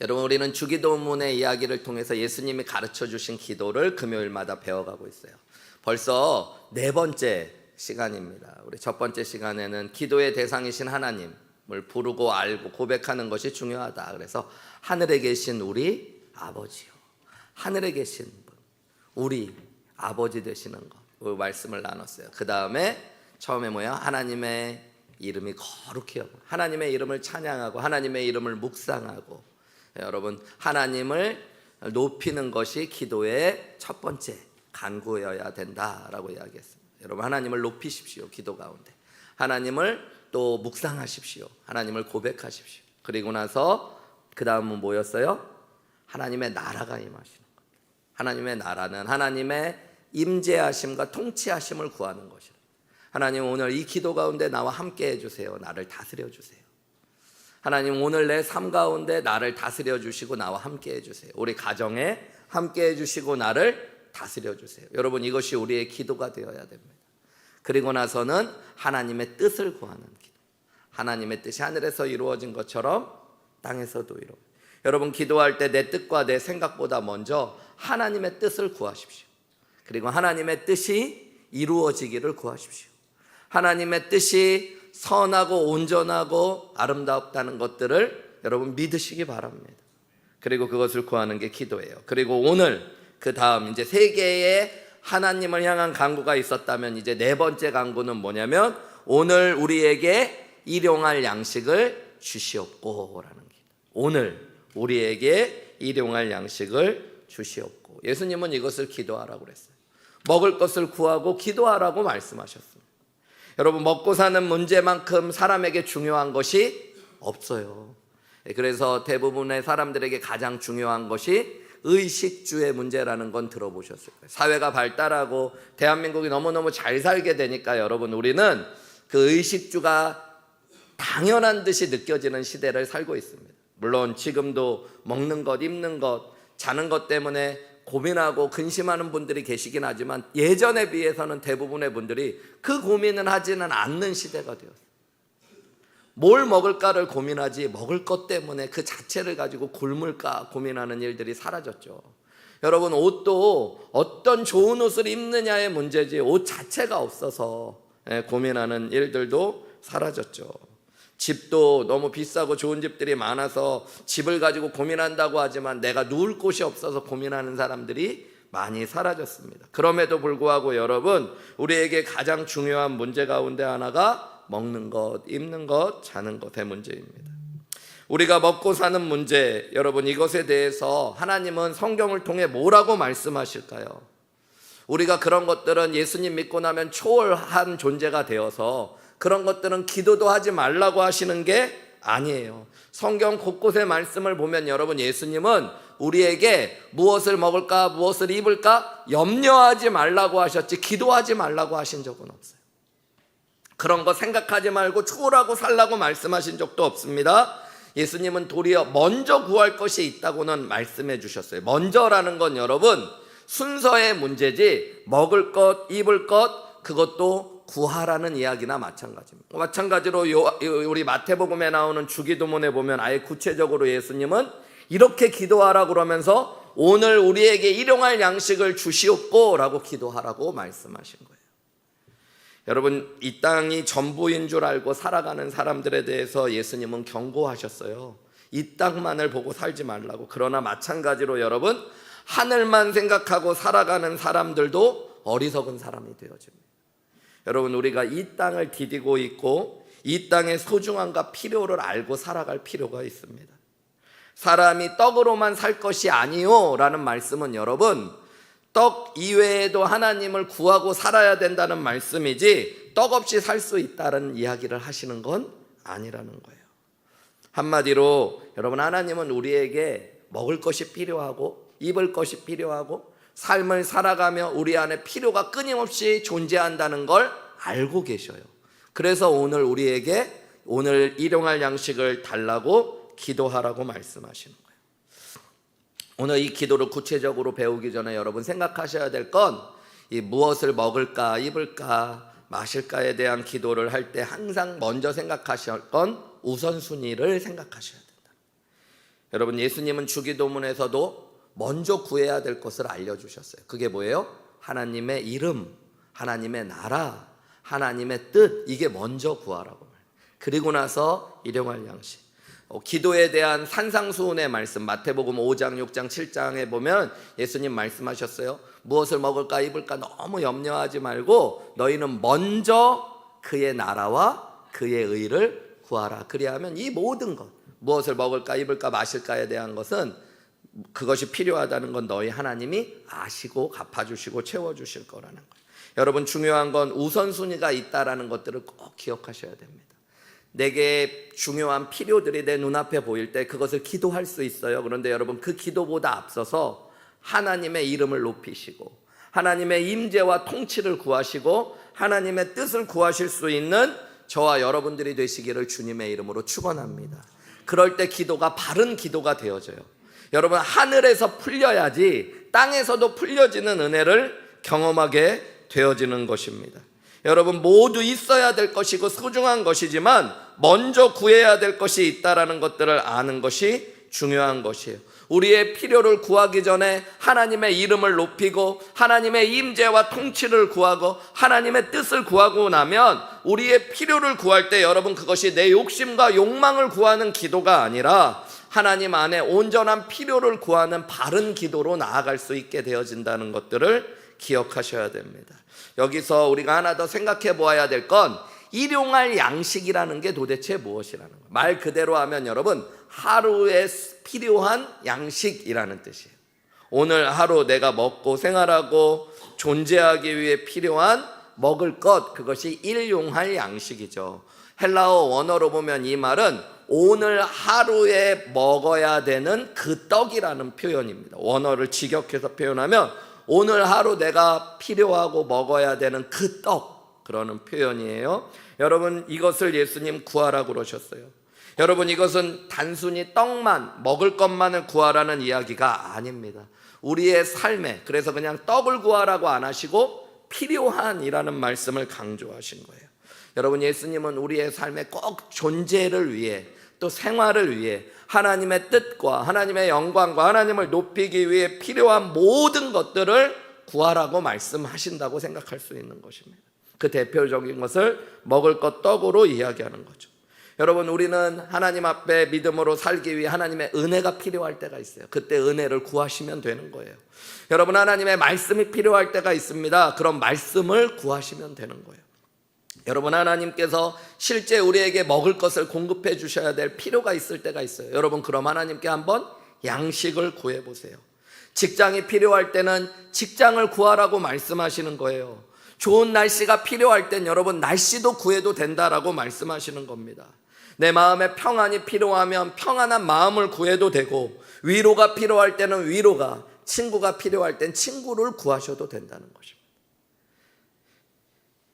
여러분, 우리는 주기도문의 이야기를 통해서 예수님이 가르쳐 주신 기도를 금요일마다 배워가고 있어요. 벌써 4번째 시간입니다. 우리 첫 번째 시간에는 기도의 대상이신 하나님을 부르고 알고 고백하는 것이 중요하다. 그래서 하늘에 계신 우리 아버지요, 하늘에 계신 분, 우리 아버지 되시는 것, 그 말씀을 나눴어요. 그 다음에 처음에 뭐야? 하나님의 이름이 거룩히 여고, 하나님의 이름을 찬양하고 하나님의 이름을 묵상하고, 여러분, 하나님을 높이는 것이 기도의 첫 번째 간구여야 된다라고 이야기했습니다. 여러분, 하나님을 높이십시오. 기도 가운데 하나님을 또 묵상하십시오. 하나님을 고백하십시오. 그리고 나서 그 다음은 뭐였어요? 하나님의 나라가 임하시는 것. 하나님의 나라는 하나님의 임재하심과 통치하심을 구하는 것이라. 하나님, 오늘 이 기도 가운데 나와 함께 해주세요. 나를 다스려 주세요. 하나님, 오늘 내 삶 가운데 나를 다스려 주시고 나와 함께 해주세요. 우리 가정에 함께 해주시고 나를 다스려 주세요. 여러분, 이것이 우리의 기도가 되어야 됩니다. 그리고 나서는 하나님의 뜻을 구하는 기도. 하나님의 뜻이 하늘에서 이루어진 것처럼 땅에서도 이루어져요. 여러분, 기도할 때 내 뜻과 내 생각보다 먼저 하나님의 뜻을 구하십시오. 그리고 하나님의 뜻이 이루어지기를 구하십시오. 하나님의 뜻이 선하고 온전하고 아름답다는 것들을 여러분 믿으시기 바랍니다. 그리고 그것을 구하는 게 기도예요. 그리고 오늘 그 다음 이제 3개의 하나님을 향한 간구가 있었다면, 이제 4번째 간구는 뭐냐면 오늘 우리에게 일용할 양식을 주시옵고라는 기도. 오늘 우리에게 일용할 양식을 주시옵고. 예수님은 이것을 기도하라고 그랬어요. 먹을 것을 구하고 기도하라고 말씀하셨습니다. 여러분, 먹고 사는 문제만큼 사람에게 중요한 것이 없어요. 그래서 대부분의 사람들에게 가장 중요한 것이 의식주의 문제라는 건 들어보셨을 거예요. 사회가 발달하고 대한민국이 너무너무 잘 살게 되니까 여러분, 우리는 그 의식주가 당연한 듯이 느껴지는 시대를 살고 있습니다. 물론 지금도 먹는 것, 입는 것, 자는 것 때문에 고민하고 근심하는 분들이 계시긴 하지만 예전에 비해서는 대부분의 분들이 그 고민은 하지는 않는 시대가 되었어요. 뭘 먹을까를 고민하지 먹을 것 때문에 그 자체를 가지고 굶을까 고민하는 일들이 사라졌죠. 여러분, 옷도 어떤 좋은 옷을 입느냐의 문제지 옷 자체가 없어서 고민하는 일들도 사라졌죠. 집도 너무 비싸고 좋은 집들이 많아서 집을 가지고 고민한다고 하지만 내가 누울 곳이 없어서 고민하는 사람들이 많이 사라졌습니다. 그럼에도 불구하고 여러분, 우리에게 가장 중요한 문제 가운데 하나가 먹는 것, 입는 것, 자는 것의 문제입니다. 우리가 먹고 사는 문제, 여러분, 이것에 대해서 하나님은 성경을 통해 뭐라고 말씀하실까요? 우리가 그런 것들은 예수님 믿고 나면 초월한 존재가 되어서 그런 것들은 기도도 하지 말라고 하시는 게 아니에요. 성경 곳곳의 말씀을 보면 여러분, 예수님은 우리에게 무엇을 먹을까, 무엇을 입을까 염려하지 말라고 하셨지 기도하지 말라고 하신 적은 없어요. 그런 거 생각하지 말고 초월하고 살라고 말씀하신 적도 없습니다. 예수님은 도리어 먼저 구할 것이 있다고는 말씀해 주셨어요. 먼저라는 건 여러분, 순서의 문제지 먹을 것, 입을 것, 그것도 구하라는 이야기나 마찬가지입니다. 마찬가지로 우리 마태복음에 나오는 주기도문에 보면 아예 구체적으로 예수님은 이렇게 기도하라 그러면서 오늘 우리에게 일용할 양식을 주시옵고 라고 기도하라고 말씀하신 거예요. 여러분, 이 땅이 전부인 줄 알고 살아가는 사람들에 대해서 예수님은 경고하셨어요. 이 땅만을 보고 살지 말라고. 그러나 마찬가지로 여러분, 하늘만 생각하고 살아가는 사람들도 어리석은 사람이 되어집니다. 여러분, 우리가 이 땅을 디디고 있고 이 땅의 소중함과 필요를 알고 살아갈 필요가 있습니다. 사람이 떡으로만 살 것이 아니요 라는 말씀은 여러분, 떡 이외에도 하나님을 구하고 살아야 된다는 말씀이지 떡 없이 살 수 있다는 이야기를 하시는 건 아니라는 거예요. 한마디로 여러분, 하나님은 우리에게 먹을 것이 필요하고 입을 것이 필요하고 삶을 살아가며 우리 안에 필요가 끊임없이 존재한다는 걸 알고 계셔요. 그래서 오늘 우리에게 오늘 일용할 양식을 달라고 기도하라고 말씀하시는 거예요. 오늘 이 기도를 구체적으로 배우기 전에 여러분 생각하셔야 될 건 이 무엇을 먹을까, 입을까, 마실까에 대한 기도를 할 때 항상 먼저 생각하실 건 우선순위를 생각하셔야 된다. 여러분, 예수님은 주기도문에서도 먼저 구해야 될 것을 알려주셨어요. 그게 뭐예요? 하나님의 이름, 하나님의 나라, 하나님의 뜻, 이게 먼저 구하라고. 그리고 나서 일용할 양식. 기도에 대한 산상수훈의 말씀, 마태복음 5장, 6장, 7장에 보면 예수님 말씀하셨어요. 무엇을 먹을까 입을까 너무 염려하지 말고 너희는 먼저 그의 나라와 그의 의를 구하라. 그리하면 이 모든 것, 무엇을 먹을까 입을까 마실까에 대한 것은, 그것이 필요하다는 건 너희 하나님이 아시고 갚아주시고 채워주실 거라는 거예요. 여러분, 중요한 건 우선순위가 있다라는 것들을 꼭 기억하셔야 됩니다. 내게 중요한 필요들이 내 눈앞에 보일 때 그것을 기도할 수 있어요. 그런데 여러분, 그 기도보다 앞서서 하나님의 이름을 높이시고 하나님의 임재와 통치를 구하시고 하나님의 뜻을 구하실 수 있는 저와 여러분들이 되시기를 주님의 이름으로 축원합니다. 그럴 때 기도가 바른 기도가 되어져요. 여러분, 하늘에서 풀려야지 땅에서도 풀려지는 은혜를 경험하게 되어지는 것입니다. 여러분, 모두 있어야 될 것이고 소중한 것이지만 먼저 구해야 될 것이 있다라는 것들을 아는 것이 중요한 것이에요. 우리의 필요를 구하기 전에 하나님의 이름을 높이고 하나님의 임재와 통치를 구하고 하나님의 뜻을 구하고 나면 우리의 필요를 구할 때 여러분, 그것이 내 욕심과 욕망을 구하는 기도가 아니라 하나님 안에 온전한 필요를 구하는 바른 기도로 나아갈 수 있게 되어진다는 것들을 기억하셔야 됩니다. 여기서 우리가 하나 더 생각해 보아야 될 건 일용할 양식이라는 게 도대체 무엇이라는 거예요. 말 그대로 하면 여러분, 하루에 필요한 양식이라는 뜻이에요. 오늘 하루 내가 먹고 생활하고 존재하기 위해 필요한 먹을 것, 그것이 일용할 양식이죠. 헬라어 원어로 보면 이 말은 오늘 하루에 먹어야 되는 그 떡이라는 표현입니다. 원어를 직역해서 표현하면 오늘 하루 내가 필요하고 먹어야 되는 그 떡, 그러는 표현이에요. 여러분, 이것을 예수님 구하라고 그러셨어요. 여러분, 이것은 단순히 떡만, 먹을 것만을 구하라는 이야기가 아닙니다. 우리의 삶에, 그래서 그냥 떡을 구하라고 안 하시고 필요한이라는 말씀을 강조하신 거예요. 여러분, 예수님은 우리의 삶에 꼭 존재를 위해 또 생활을 위해 하나님의 뜻과 하나님의 영광과 하나님을 높이기 위해 필요한 모든 것들을 구하라고 말씀하신다고 생각할 수 있는 것입니다. 그 대표적인 것을 먹을 것 떡으로 이야기하는 거죠. 여러분, 우리는 하나님 앞에 믿음으로 살기 위해 하나님의 은혜가 필요할 때가 있어요. 그때 은혜를 구하시면 되는 거예요. 여러분, 하나님의 말씀이 필요할 때가 있습니다. 그런 말씀을 구하시면 되는 거예요. 여러분, 하나님께서 실제 우리에게 먹을 것을 공급해 주셔야 될 필요가 있을 때가 있어요. 여러분, 그럼 하나님께 한번 양식을 구해 보세요. 직장이 필요할 때는 직장을 구하라고 말씀하시는 거예요. 좋은 날씨가 필요할 땐 여러분, 날씨도 구해도 된다라고 말씀하시는 겁니다. 내 마음에 평안이 필요하면 평안한 마음을 구해도 되고, 위로가 필요할 때는 위로가, 친구가 필요할 땐 친구를 구하셔도 된다는 것입니다.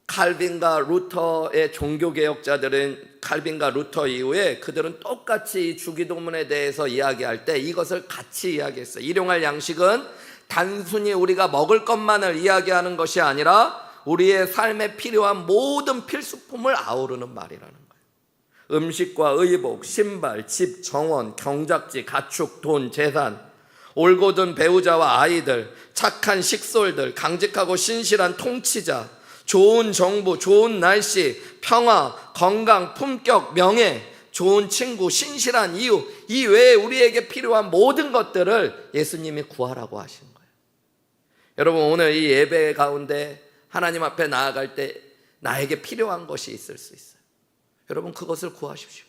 칼빈과 루터의 종교개혁자들은 칼빈과 루터 이후에 그들은 똑같이 주기도문에 대해서 이야기할 때 이것을 같이 이야기했어요. 일용할 양식은 단순히 우리가 먹을 것만을 이야기하는 것이 아니라 우리의 삶에 필요한 모든 필수품을 아우르는 말이라는 거예요. 음식과 의복, 신발, 집, 정원, 경작지, 가축, 돈, 재산, 올곧은 배우자와 아이들, 착한 식솔들, 강직하고 신실한 통치자, 좋은 정부, 좋은 날씨, 평화, 건강, 품격, 명예, 좋은 친구, 신실한 이유, 이 외에 우리에게 필요한 모든 것들을 예수님이 구하라고 하신 거예요. 여러분, 오늘 이 예배 가운데 하나님 앞에 나아갈 때 나에게 필요한 것이 있을 수 있어요. 여러분, 그것을 구하십시오.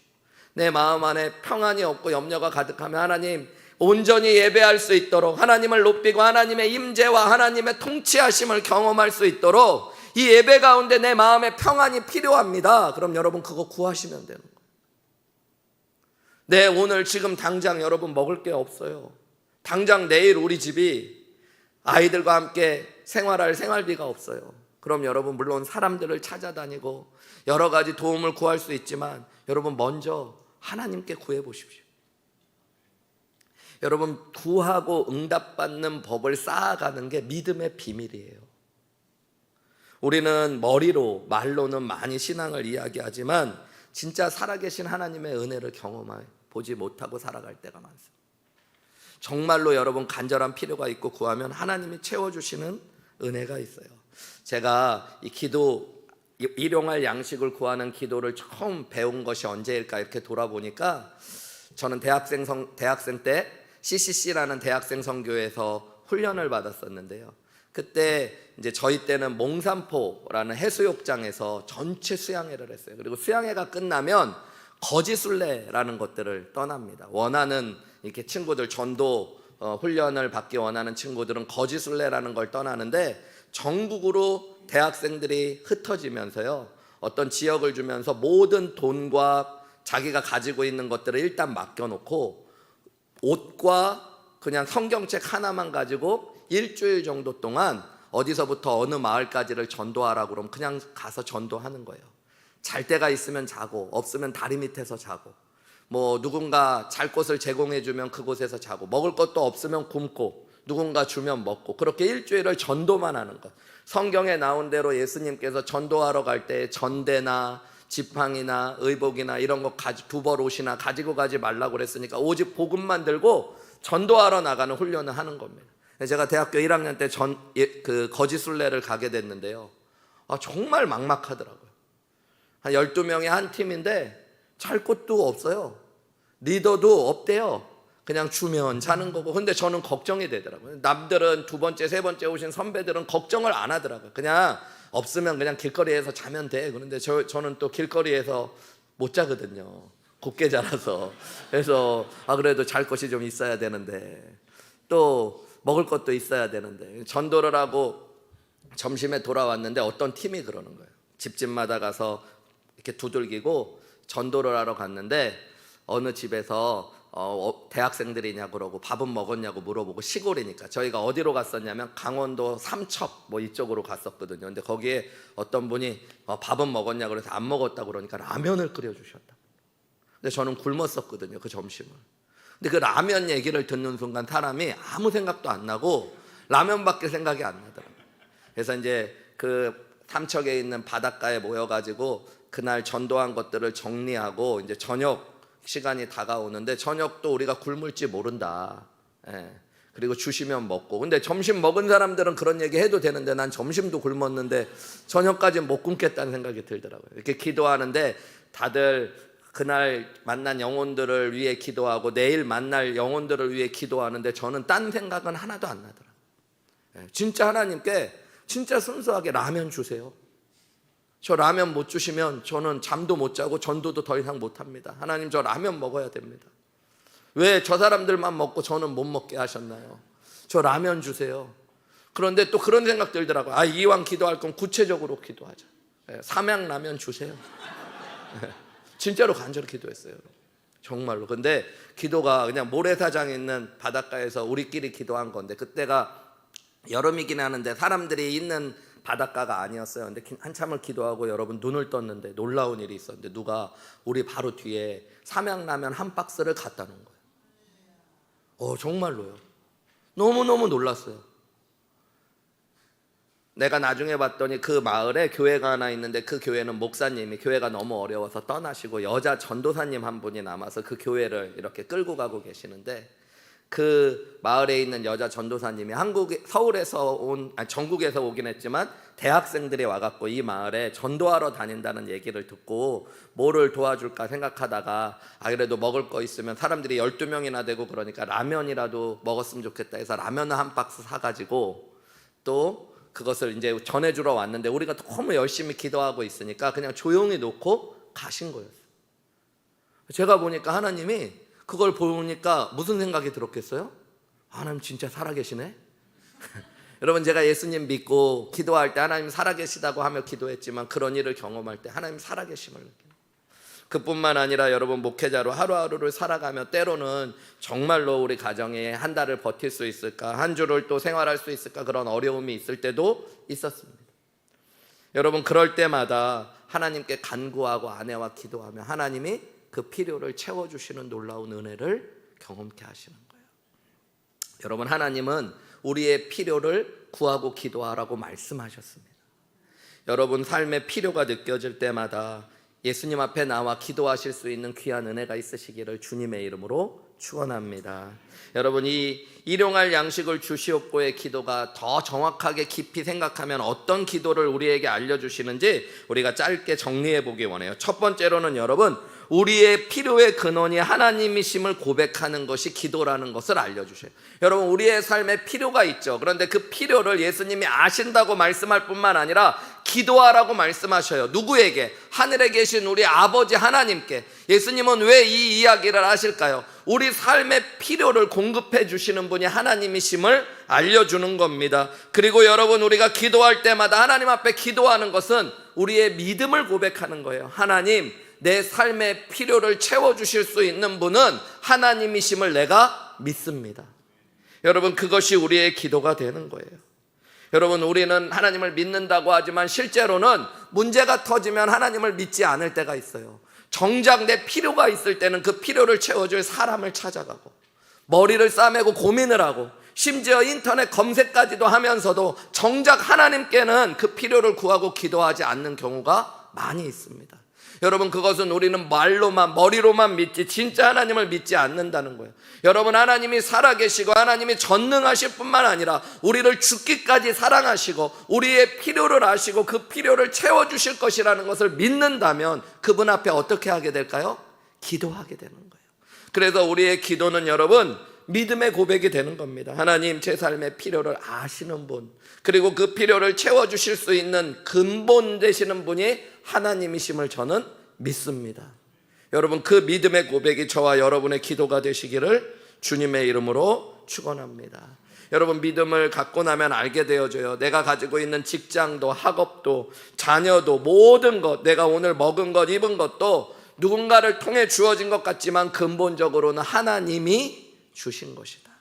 내 마음 안에 평안이 없고 염려가 가득하면 하나님, 온전히 예배할 수 있도록 하나님을 높이고 하나님의 임재와 하나님의 통치하심을 경험할 수 있도록 이 예배 가운데 내 마음에 평안이 필요합니다. 그럼 여러분, 그거 구하시면 되는 거예요. 네, 오늘 지금 당장 여러분 먹을 게 없어요. 당장 내일 우리 집이 아이들과 함께 생활할 생활비가 없어요. 그럼 여러분, 물론 사람들을 찾아다니고 여러 가지 도움을 구할 수 있지만 여러분, 먼저 하나님께 구해 보십시오. 여러분, 구하고 응답받는 법을 쌓아가는 게 믿음의 비밀이에요. 우리는 머리로, 말로는 많이 신앙을 이야기하지만 진짜 살아계신 하나님의 은혜를 경험해 보지 못하고 살아갈 때가 많습니다. 정말로 여러분 간절한 필요가 있고 구하면 하나님이 채워주시는 은혜가 있어요. 제가 이 기도, 일용할 양식을 구하는 기도를 처음 배운 것이 언제일까 이렇게 돌아보니까 저는 대학생 때 CCC라는 대학생 선교에서 훈련을 받았었는데요. 그때 이제 저희 때는 몽산포라는 해수욕장에서 전체 수양회를 했어요. 그리고 수양회가 끝나면 거지순례라는 것들을 떠납니다. 원하는 이렇게 친구들, 전도 훈련을 받기 원하는 친구들은 거지순례라는 걸 떠나는데 전국으로 대학생들이 흩어지면서요, 어떤 지역을 주면서 모든 돈과 자기가 가지고 있는 것들을 일단 맡겨놓고 옷과 그냥 성경책 하나만 가지고 일주일 정도 동안 어디서부터 어느 마을까지를 전도하라고 그러면 그냥 가서 전도하는 거예요. 잘 데가 있으면 자고, 없으면 다리 밑에서 자고, 뭐 누군가 잘 곳을 제공해 주면 그곳에서 자고, 먹을 것도 없으면 굶고, 누군가 주면 먹고, 그렇게 일주일을 전도만 하는 것. 성경에 나온 대로 예수님께서 전도하러 갈 때 전대나 지팡이나 의복이나 이런 거 두벌 옷이나 가지고 가지 말라고 그랬으니까 오직 복음만 들고 전도하러 나가는 훈련을 하는 겁니다. 제가 대학교 1학년 때 그 거지순례를 가게 됐는데요, 정말 막막하더라고요. 한 12명이 한 팀인데 잘 곳도 없어요. 리더도 없대요. 그냥 주면 자는 거고. 근데 저는 걱정이 되더라고요. 남들은 두 번째, 세 번째 오신 선배들은 걱정을 안 하더라고요. 그냥 없으면 그냥 길거리에서 자면 돼. 그런데 저는 또 길거리에서 못 자거든요. 곱게 자라서. 그래서 그래도 잘 곳이 좀 있어야 되는데, 또 먹을 것도 있어야 되는데, 전도를 하고 점심에 돌아왔는데 어떤 팀이 그러는 거예요. 집집마다 가서 이렇게 두들기고 전도를 하러 갔는데 어느 집에서 대학생들이냐고 그러고 밥은 먹었냐고 물어보고, 시골이니까 저희가 어디로 갔었냐면 강원도 삼척 뭐 이쪽으로 갔었거든요. 근데 거기에 어떤 분이 밥은 먹었냐고 그래서 안 먹었다고 그러니까 라면을 끓여주셨다. 근데 저는 굶었었거든요, 그 점심을. 근데 그 라면 얘기를 듣는 순간 사람이 아무 생각도 안 나고 라면밖에 생각이 안 나더라고요. 그래서 이제 그 삼척에 있는 바닷가에 모여가지고 그날 전도한 것들을 정리하고 이제 저녁 시간이 다가오는데, 저녁도 우리가 굶을지 모른다. 그리고 주시면 먹고. 근데 점심 먹은 사람들은 그런 얘기 해도 되는데 난 점심도 굶었는데 저녁까지 못 굶겠다는 생각이 들더라고요. 이렇게 기도하는데 다들 그날 만난 영혼들을 위해 기도하고 내일 만날 영혼들을 위해 기도하는데 저는 딴 생각은 하나도 안 나더라고요. 진짜 하나님께 진짜 순수하게 라면 주세요. 저 라면 못 주시면 저는 잠도 못 자고 전도도 더 이상 못 합니다. 하나님, 저 라면 먹어야 됩니다. 왜 저 사람들만 먹고 저는 못 먹게 하셨나요? 저 라면 주세요. 그런데 또 그런 생각 들더라고요. 이왕 기도할 건 구체적으로 기도하자. 삼양라면 주세요. 진짜로 간절히 기도했어요. 정말로. 근데 기도가 그냥 모래사장에 있는 바닷가에서 우리끼리 기도한 건데, 그때가 여름이긴 하는데 사람들이 있는 바닷가가 아니었어요. 근데 한참을 기도하고 여러분 눈을 떴는데 놀라운 일이 있었는데, 누가 우리 바로 뒤에 삼양라면 한 박스를 갖다 놓은 거예요. 정말로요. 너무너무 놀랐어요. 내가 나중에 봤더니 그 마을에 교회가 하나 있는데 그 교회는 목사님이 교회가 너무 어려워서 떠나시고 여자 전도사님 한 분이 남아서 그 교회를 이렇게 끌고 가고 계시는데, 그 마을에 있는 여자 전도사님이 서울에서 전국에서 오긴 했지만 대학생들이 와갖고 이 마을에 전도하러 다닌다는 얘기를 듣고 뭐를 도와줄까 생각하다가 그래도 먹을 거 있으면, 사람들이 12명이나 되고 그러니까 라면이라도 먹었으면 좋겠다 해서 라면을 한 박스 사가지고 또 그것을 이제 전해주러 왔는데, 우리가 너무 열심히 기도하고 있으니까 그냥 조용히 놓고 가신 거예요. 제가 보니까 하나님이 그걸 보니까 무슨 생각이 들었겠어요? 하나님 진짜 살아계시네. 여러분, 제가 예수님 믿고 기도할 때 하나님 살아계시다고 하며 기도했지만 그런 일을 경험할 때 하나님 살아계심을 느껴요. 그뿐만 아니라 여러분, 목회자로 하루하루를 살아가며 때로는 정말로 우리 가정에 한 달을 버틸 수 있을까, 한 주를 또 생활할 수 있을까, 그런 어려움이 있을 때도 있었습니다. 여러분, 그럴 때마다 하나님께 간구하고 아내와 기도하며 하나님이 그 필요를 채워주시는 놀라운 은혜를 경험케 하시는 거예요. 여러분, 하나님은 우리의 필요를 구하고 기도하라고 말씀하셨습니다. 여러분, 삶의 필요가 느껴질 때마다 예수님 앞에 나와 기도하실 수 있는 귀한 은혜가 있으시기를 주님의 이름으로 축원합니다. 여러분, 이 일용할 양식을 주시옵고의 기도가 더 정확하게 깊이 생각하면 어떤 기도를 우리에게 알려주시는지 우리가 짧게 정리해 보기 원해요. 첫 번째로는 여러분, 우리의 필요의 근원이 하나님이심을 고백하는 것이 기도라는 것을 알려주셔요. 여러분, 우리의 삶에 필요가 있죠. 그런데 그 필요를 예수님이 아신다고 말씀할 뿐만 아니라 기도하라고 말씀하셔요. 누구에게? 하늘에 계신 우리 아버지 하나님께. 예수님은 왜 이 이야기를 하실까요? 우리 삶의 필요를 공급해 주시는 분이 하나님이심을 알려주는 겁니다. 그리고 여러분, 우리가 기도할 때마다 하나님 앞에 기도하는 것은 우리의 믿음을 고백하는 거예요. 하나님, 내 삶의 필요를 채워주실 수 있는 분은 하나님이심을 내가 믿습니다. 여러분, 그것이 우리의 기도가 되는 거예요. 여러분, 우리는 하나님을 믿는다고 하지만 실제로는 문제가 터지면 하나님을 믿지 않을 때가 있어요. 정작 내 필요가 있을 때는 그 필요를 채워줄 사람을 찾아가고 머리를 싸매고 고민을 하고 심지어 인터넷 검색까지도 하면서도 정작 하나님께는 그 필요를 구하고 기도하지 않는 경우가 많이 있습니다. 여러분, 그것은 우리는 말로만, 머리로만 믿지 진짜 하나님을 믿지 않는다는 거예요. 여러분, 하나님이 살아계시고 하나님이 전능하실 뿐만 아니라 우리를 죽기까지 사랑하시고 우리의 필요를 아시고 그 필요를 채워주실 것이라는 것을 믿는다면 그분 앞에 어떻게 하게 될까요? 기도하게 되는 거예요. 그래서 우리의 기도는 여러분, 믿음의 고백이 되는 겁니다. 하나님, 제 삶의 필요를 아시는 분, 그리고 그 필요를 채워주실 수 있는 근본 되시는 분이 하나님이심을 저는 믿습니다. 여러분, 그 믿음의 고백이 저와 여러분의 기도가 되시기를 주님의 이름으로 축원합니다. 여러분, 믿음을 갖고 나면 알게 되어져요. 내가 가지고 있는 직장도 학업도 자녀도 모든 것, 내가 오늘 먹은 것 입은 것도 누군가를 통해 주어진 것 같지만 근본적으로는 하나님이 주신 것이다.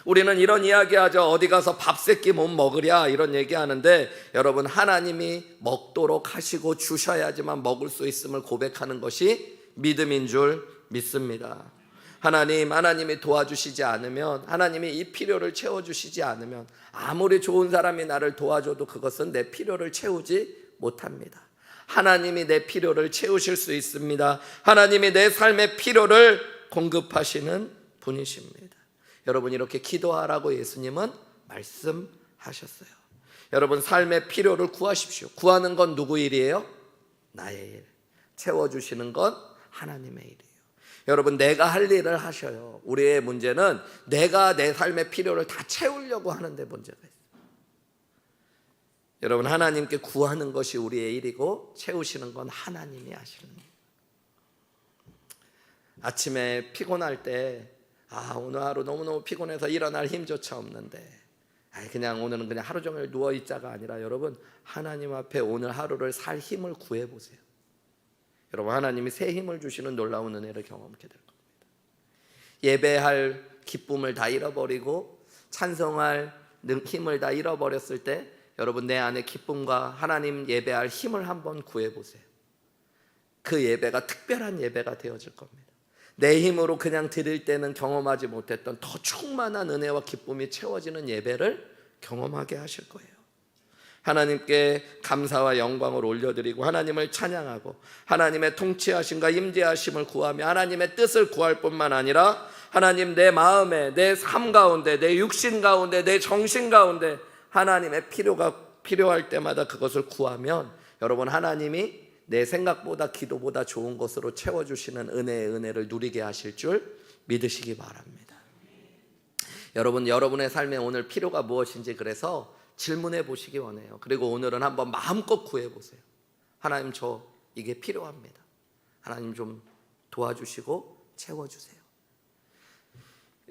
우리는 이런 이야기하죠. 어디 가서 밥 세끼 못 먹으랴 이런 얘기하는데 여러분, 하나님이 먹도록 하시고 주셔야지만 먹을 수 있음을 고백하는 것이 믿음인 줄 믿습니다. 하나님이 도와주시지 않으면, 하나님이 이 필요를 채워주시지 않으면 아무리 좋은 사람이 나를 도와줘도 그것은 내 필요를 채우지 못합니다. 하나님이 내 필요를 채우실 수 있습니다. 하나님이 내 삶의 필요를 공급하시는 분이십니다. 여러분, 이렇게 기도하라고 예수님은 말씀하셨어요. 여러분, 삶의 필요를 구하십시오. 구하는 건 누구 일이에요? 나의 일. 채워주시는 건 하나님의 일이에요. 여러분, 내가 할 일을 하셔요. 우리의 문제는 내가 내 삶의 필요를 다 채우려고 하는데 문제가 있어요. 여러분, 하나님께 구하는 것이 우리의 일이고 채우시는 건 하나님이 하시는 일. 아침에 피곤할 때 오늘 하루 너무너무 피곤해서 일어날 힘조차 없는데 그냥 오늘은 그냥 하루 종일 누워있자가 아니라 여러분, 하나님 앞에 오늘 하루를 살 힘을 구해보세요. 여러분, 하나님이 새 힘을 주시는 놀라운 은혜를 경험하게 될 겁니다. 예배할 기쁨을 다 잃어버리고 찬송할 힘을 다 잃어버렸을 때 여러분, 내 안에 기쁨과 하나님 예배할 힘을 한번 구해보세요. 그 예배가 특별한 예배가 되어질 겁니다. 내 힘으로 그냥 드릴 때는 경험하지 못했던 더 충만한 은혜와 기쁨이 채워지는 예배를 경험하게 하실 거예요. 하나님께 감사와 영광을 올려드리고 하나님을 찬양하고 하나님의 통치하심과 임재하심을 구하며 하나님의 뜻을 구할 뿐만 아니라 하나님, 내 마음에, 내 삶 가운데, 내 육신 가운데, 내 정신 가운데 하나님의 필요가 필요할 때마다 그것을 구하면 여러분, 하나님이 내 생각보다 기도보다 좋은 것으로 채워주시는 은혜를 누리게 하실 줄 믿으시기 바랍니다. 여러분, 여러분의 삶에 오늘 필요가 무엇인지 그래서 질문해 보시기 원해요. 그리고 오늘은 한번 마음껏 구해 보세요. 하나님, 저 이게 필요합니다. 하나님 좀 도와주시고 채워주세요.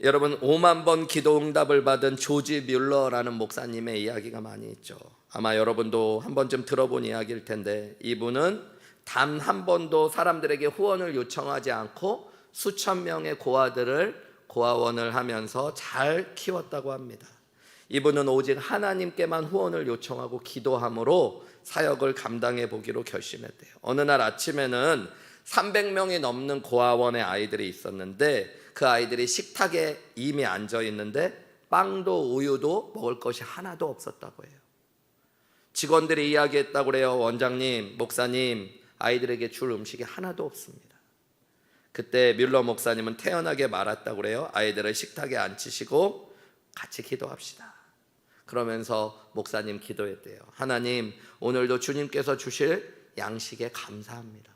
여러분, 5만 번 기도 응답을 받은 조지 뮬러라는 목사님의 이야기가 많이 있죠. 아마 여러분도 한 번쯤 들어본 이야기일 텐데 이분은 단 한 번도 사람들에게 후원을 요청하지 않고 수천 명의 고아원을 하면서 잘 키웠다고 합니다. 이분은 오직 하나님께만 후원을 요청하고 기도함으로 사역을 감당해 보기로 결심했대요. 어느 날 아침에는 300명이 넘는 고아원의 아이들이 있었는데 그 아이들이 식탁에 이미 앉아 있는데 빵도 우유도 먹을 것이 하나도 없었다고 해요. 직원들이 이야기했다고 그래요. 원장님, 목사님, 아이들에게 줄 음식이 하나도 없습니다. 그때 뮬러 목사님은 태연하게 말았다고 그래요. 아이들을 식탁에 앉히시고 같이 기도합시다. 그러면서 목사님 기도했대요. 하나님, 오늘도 주님께서 주실 양식에 감사합니다.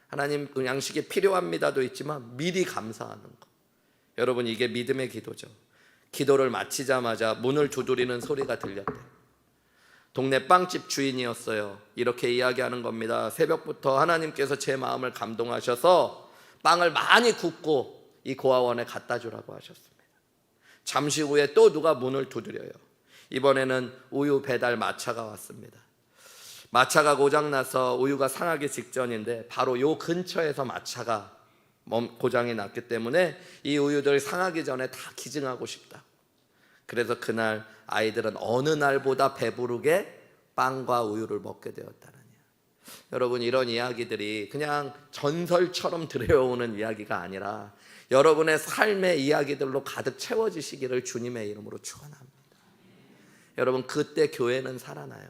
하나님, 양식이 필요합니다도 있지만 미리 감사하는 거. 여러분, 이게 믿음의 기도죠. 기도를 마치자마자 문을 두드리는 소리가 들렸대요. 동네 빵집 주인이었어요. 이렇게 이야기하는 겁니다. 새벽부터 하나님께서 제 마음을 감동하셔서 빵을 많이 굽고 이 고아원에 갖다 주라고 하셨습니다. 잠시 후에 또 누가 문을 두드려요. 이번에는 우유 배달 마차가 왔습니다. 마차가 고장나서 우유가 상하기 직전인데 바로 요 근처에서 마차가 고장이 났기 때문에 이 우유들 상하기 전에 다 기증하고 싶다. 그래서 그날 아이들은 어느 날보다 배부르게 빵과 우유를 먹게 되었다느냐. 여러분, 이런 이야기들이 그냥 전설처럼 들려오는 이야기가 아니라 여러분의 삶의 이야기들로 가득 채워지시기를 주님의 이름으로 축원합니다. 여러분, 그때 교회는 살아나요.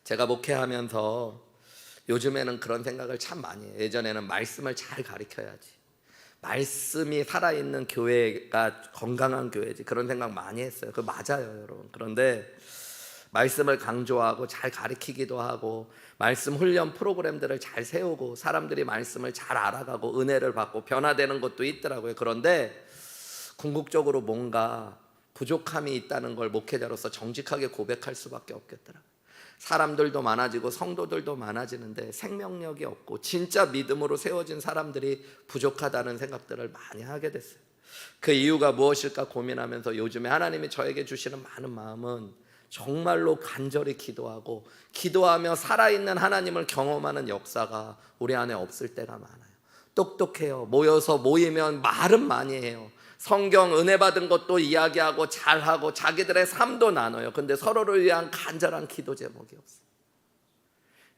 제가 목회하면서 요즘에는 그런 생각을 참 많이 해요. 예전에는 말씀을 잘 가르쳐야지, 말씀이 살아있는 교회가 건강한 교회지, 그런 생각 많이 했어요. 그거 맞아요, 여러분. 그런데 말씀을 강조하고 잘 가르치기도 하고 말씀 훈련 프로그램들을 잘 세우고 사람들이 말씀을 잘 알아가고 은혜를 받고 변화되는 것도 있더라고요. 그런데 궁극적으로 뭔가 부족함이 있다는 걸 목회자로서 정직하게 고백할 수밖에 없겠더라고요. 사람들도 많아지고 성도들도 많아지는데 생명력이 없고 진짜 믿음으로 세워진 사람들이 부족하다는 생각들을 많이 하게 됐어요. 그 이유가 무엇일까 고민하면서 요즘에 하나님이 저에게 주시는 많은 마음은 정말로 간절히 기도하고 기도하며 살아있는 하나님을 경험하는 역사가 우리 안에 없을 때가 많아요. 똑똑해요. 모이면 말은 많이 해요. 성경 은혜 받은 것도 이야기하고 잘하고 자기들의 삶도 나눠요. 근데 서로를 위한 간절한 기도 제목이 없어요.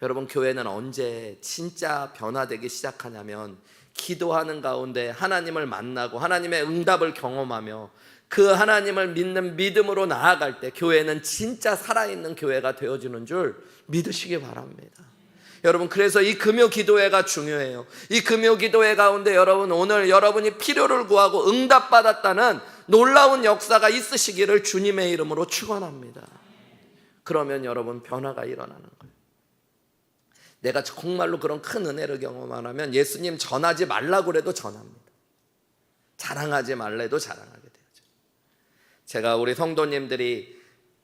여러분, 교회는 언제 진짜 변화되기 시작하냐면 기도하는 가운데 하나님을 만나고 하나님의 응답을 경험하며 그 하나님을 믿는 믿음으로 나아갈 때 교회는 진짜 살아있는 교회가 되어지는 줄 믿으시기 바랍니다. 여러분, 그래서 이 금요 기도회가 중요해요. 이 금요 기도회 가운데 여러분, 오늘 여러분이 필요를 구하고 응답받았다는 놀라운 역사가 있으시기를 주님의 이름으로 축원합니다. 그러면 여러분, 변화가 일어나는 거예요. 내가 정말로 그런 큰 은혜를 경험하면 예수님 전하지 말라고 해도 전합니다. 자랑하지 말래도 자랑하게 되죠. 제가 우리 성도님들이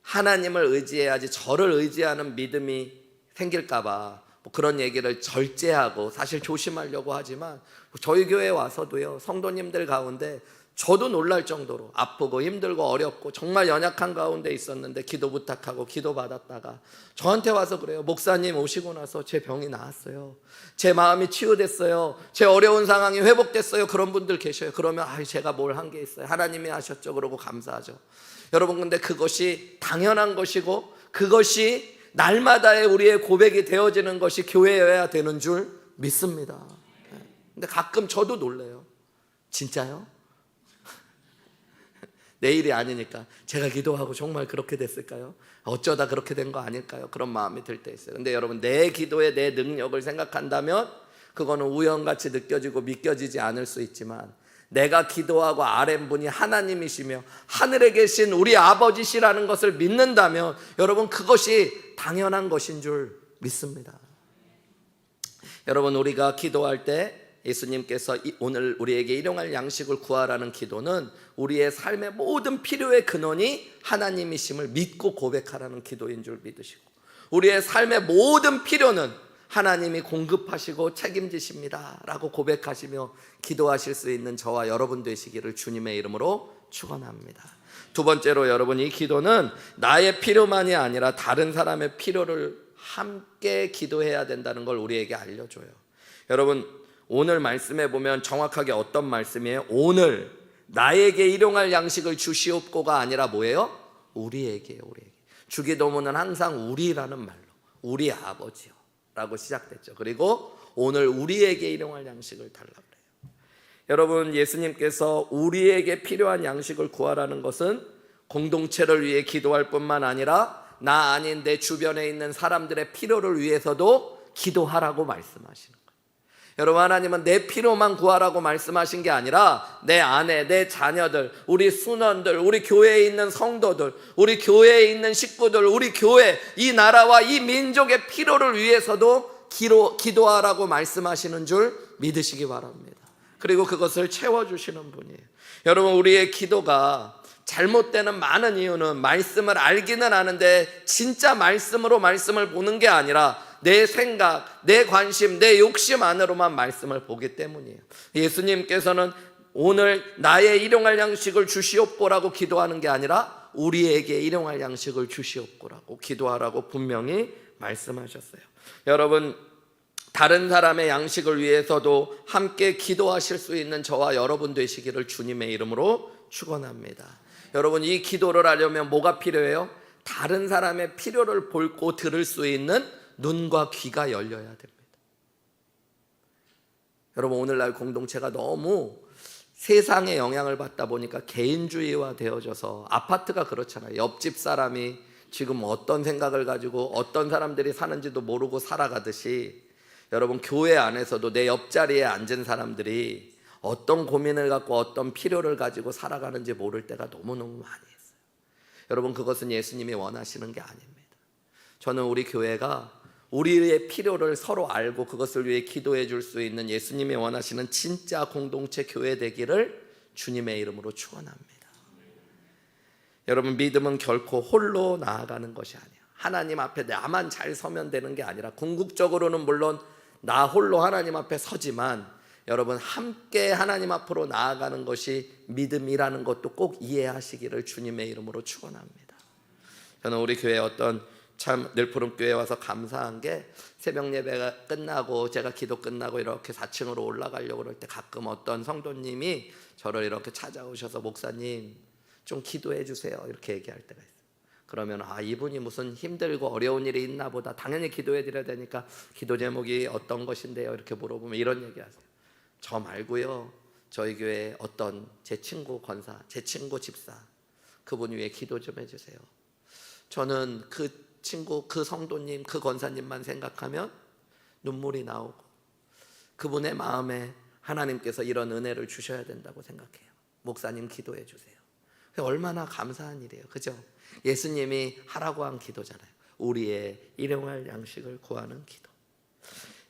하나님을 의지해야지 저를 의지하는 믿음이 생길까 봐 그런 얘기를 절제하고 사실 조심하려고 하지만 저희 교회에 와서도요, 성도님들 가운데 저도 놀랄 정도로 아프고 힘들고 어렵고 정말 연약한 가운데 있었는데 기도 부탁하고 기도 받았다가 저한테 와서 그래요. 목사님 오시고 나서 제 병이 나았어요. 제 마음이 치유됐어요. 제 어려운 상황이 회복됐어요. 그런 분들 계셔요. 그러면 제가 뭘 한 게 있어요. 하나님이 하셨죠. 그러고 감사하죠. 여러분, 근데 그것이 당연한 것이고 그것이 날마다의 우리의 고백이 되어지는 것이 교회여야 되는 줄 믿습니다. 근데 가끔 저도 놀래요. 진짜요? 내일이 아니니까 제가 기도하고 정말 그렇게 됐을까요? 어쩌다 그렇게 된 거 아닐까요? 그런 마음이 들 때 있어요. 근데 여러분, 내 기도에 내 능력을 생각한다면 그거는 우연같이 느껴지고 믿겨지지 않을 수 있지만 내가 기도하고 아뢰는 분이 하나님이시며 하늘에 계신 우리 아버지시라는 것을 믿는다면 여러분, 그것이 당연한 것인 줄 믿습니다. 여러분, 우리가 기도할 때 예수님께서 오늘 우리에게 일용할 양식을 구하라는 기도는 우리의 삶의 모든 필요의 근원이 하나님이심을 믿고 고백하라는 기도인 줄 믿으시고, 우리의 삶의 모든 필요는 하나님이 공급하시고 책임지십니다 라고 고백하시며 기도하실 수 있는 저와 여러분 되시기를 주님의 이름으로 축원합니다. 두 번째로, 여러분, 이 기도는 나의 필요만이 아니라 다른 사람의 필요를 함께 기도해야 된다는 걸 우리에게 알려줘요. 여러분, 오늘 말씀에 보면 정확하게 어떤 말씀이에요? 오늘 나에게 일용할 양식을 주시옵고가 아니라 뭐예요? 우리에게요. 주기도문은 항상 우리라는 말로 우리 아버지요 라고 시작됐죠. 그리고 오늘 우리에게 일용할 양식을 달라고 그래요. 여러분, 예수님께서 우리에게 필요한 양식을 구하라는 것은 공동체를 위해 기도할 뿐만 아니라 나 아닌 내 주변에 있는 사람들의 필요를 위해서도 기도하라고 말씀하시는 거예요. 여러분, 하나님은 내 필요만 구하라고 말씀하신 게 아니라 내 아내, 내 자녀들, 우리 순원들, 우리 교회에 있는 성도들, 우리 교회에 있는 식구들, 우리 교회, 이 나라와 이 민족의 필요를 위해서도 기도하라고 말씀하시는 줄 믿으시기 바랍니다. 그리고 그것을 채워주시는 분이에요. 여러분, 우리의 기도가 잘못되는 많은 이유는 말씀을 알기는 아는데 진짜 말씀으로 말씀을 보는 게 아니라 내 생각, 내 관심, 내 욕심 안으로만 말씀을 보기 때문이에요. 예수님께서는 오늘 나의 일용할 양식을 주시옵고라고 기도하는 게 아니라 우리에게 일용할 양식을 주시옵고라고 기도하라고 분명히 말씀하셨어요. 여러분, 다른 사람의 양식을 위해서도 함께 기도하실 수 있는 저와 여러분 되시기를 주님의 이름으로 축원합니다. 여러분, 이 기도를 하려면 뭐가 필요해요? 다른 사람의 필요를 보고 들을 수 있는 눈과 귀가 열려야 됩니다. 여러분, 오늘날 공동체가 너무 세상의 영향을 받다 보니까 개인주의화 되어져서, 아파트가 그렇잖아요. 옆집 사람이 지금 어떤 생각을 가지고 어떤 사람들이 사는지도 모르고 살아가듯이, 여러분, 교회 안에서도 내 옆자리에 앉은 사람들이 어떤 고민을 갖고 어떤 필요를 가지고 살아가는지 모를 때가 너무너무 많이 있어요. 여러분, 그것은 예수님이 원하시는 게 아닙니다. 저는 우리 교회가 우리의 필요를 서로 알고 그것을 위해 기도해 줄 수 있는 예수님이 원하시는 진짜 공동체 교회 되기를 주님의 이름으로 축원합니다. 여러분, 믿음은 결코 홀로 나아가는 것이 아니에요. 하나님 앞에 나만 잘 서면 되는 게 아니라, 궁극적으로는 물론 나 홀로 하나님 앞에 서지만, 여러분, 함께 하나님 앞으로 나아가는 것이 믿음이라는 것도 꼭 이해하시기를 주님의 이름으로 축원합니다. 저는 우리 교회 참 늘푸른 교회에 와서 감사한 게, 새벽 예배가 끝나고 제가 기도 끝나고 이렇게 4층으로 올라가려고 그럴 때 가끔 어떤 성도님이 저를 이렇게 찾아오셔서 목사님 좀 기도해 주세요 이렇게 얘기할 때가 있어요. 그러면 이분이 무슨 힘들고 어려운 일이 있나 보다, 당연히 기도해 드려야 되니까 기도 제목이 어떤 것인데요 이렇게 물어보면 이런 얘기 하세요. 저 말고요, 저희 교회 어떤 제 친구 권사, 제 친구 집사, 그분 위해 기도 좀 해주세요. 저는 그 친구, 그 성도님, 그 권사님만 생각하면 눈물이 나오고, 그분의 마음에 하나님께서 이런 은혜를 주셔야 된다고 생각해요. 목사님 기도해 주세요. 얼마나 감사한 일이에요, 그죠? 예수님이 하라고 한 기도잖아요. 우리의 일용할 양식을 구하는 기도.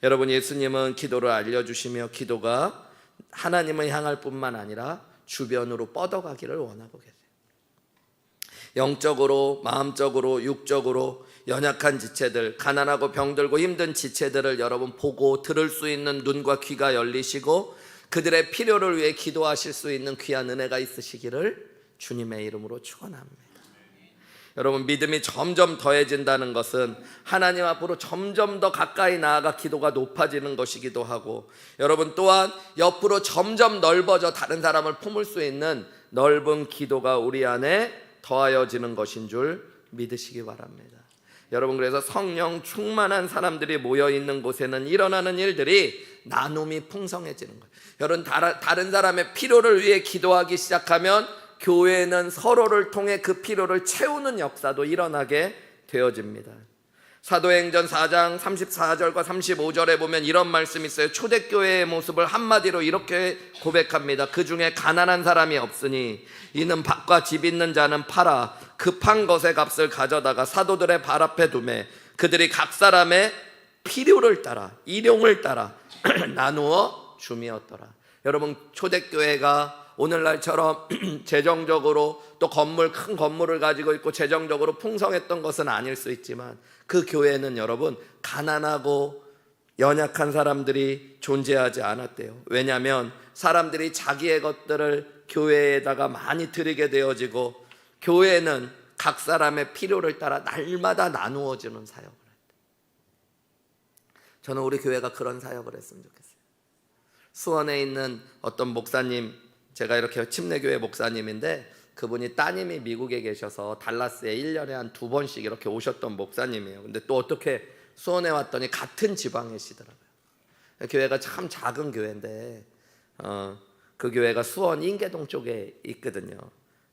여러분, 예수님은 기도를 알려주시며 기도가 하나님을 향할 뿐만 아니라 주변으로 뻗어가기를 원하고 계세요. 영적으로, 마음적으로, 육적으로 연약한 지체들, 가난하고 병들고 힘든 지체들을 여러분 보고 들을 수 있는 눈과 귀가 열리시고 그들의 필요를 위해 기도하실 수 있는 귀한 은혜가 있으시기를 주님의 이름으로 축원합니다. 여러분, 믿음이 점점 더해진다는 것은 하나님 앞으로 점점 더 가까이 나아가 기도가 높아지는 것이기도 하고, 여러분 또한 옆으로 점점 넓어져 다른 사람을 품을 수 있는 넓은 기도가 우리 안에 더하여지는 것인 줄 믿으시기 바랍니다. 여러분, 그래서 성령 충만한 사람들이 모여있는 곳에는 일어나는 일들이 나눔이 풍성해지는 거예요. 여러분, 다른 사람의 필요를 위해 기도하기 시작하면 교회는 서로를 통해 그 필요를 채우는 역사도 일어나게 되어집니다. 사도행전 4장 34절과 35절에 보면 이런 말씀이 있어요. 초대교회의 모습을 한마디로 이렇게 고백합니다. 그 중에 가난한 사람이 없으니 이는 밭과 집 있는 자는 팔아 급한 것의 값을 가져다가 사도들의 발 앞에 두매 그들이 각 사람의 필요를 따라, 일용을 따라 나누어 주미었더라. 여러분, 초대교회가 오늘날처럼 재정적으로 또 큰 건물을 가지고 있고 재정적으로 풍성했던 것은 아닐 수 있지만, 그 교회는 여러분 가난하고 연약한 사람들이 존재하지 않았대요. 왜냐하면 사람들이 자기의 것들을 교회에다가 많이 드리게 되어지고, 교회는 각 사람의 필요를 따라 날마다 나누어주는 사역을 했대요. 저는 우리 교회가 그런 사역을 했으면 좋겠어요. 수원에 있는 어떤 목사님, 제가 이렇게 침례교회 목사님인데 그분이 따님이 미국에 계셔서 달라스에 1년에 한 2번씩 이렇게 오셨던 목사님이에요. 근데 또 어떻게 수원에 왔더니 같은 지방이시더라고요. 교회가 참 작은 교회인데 그 교회가 수원 인계동 쪽에 있거든요.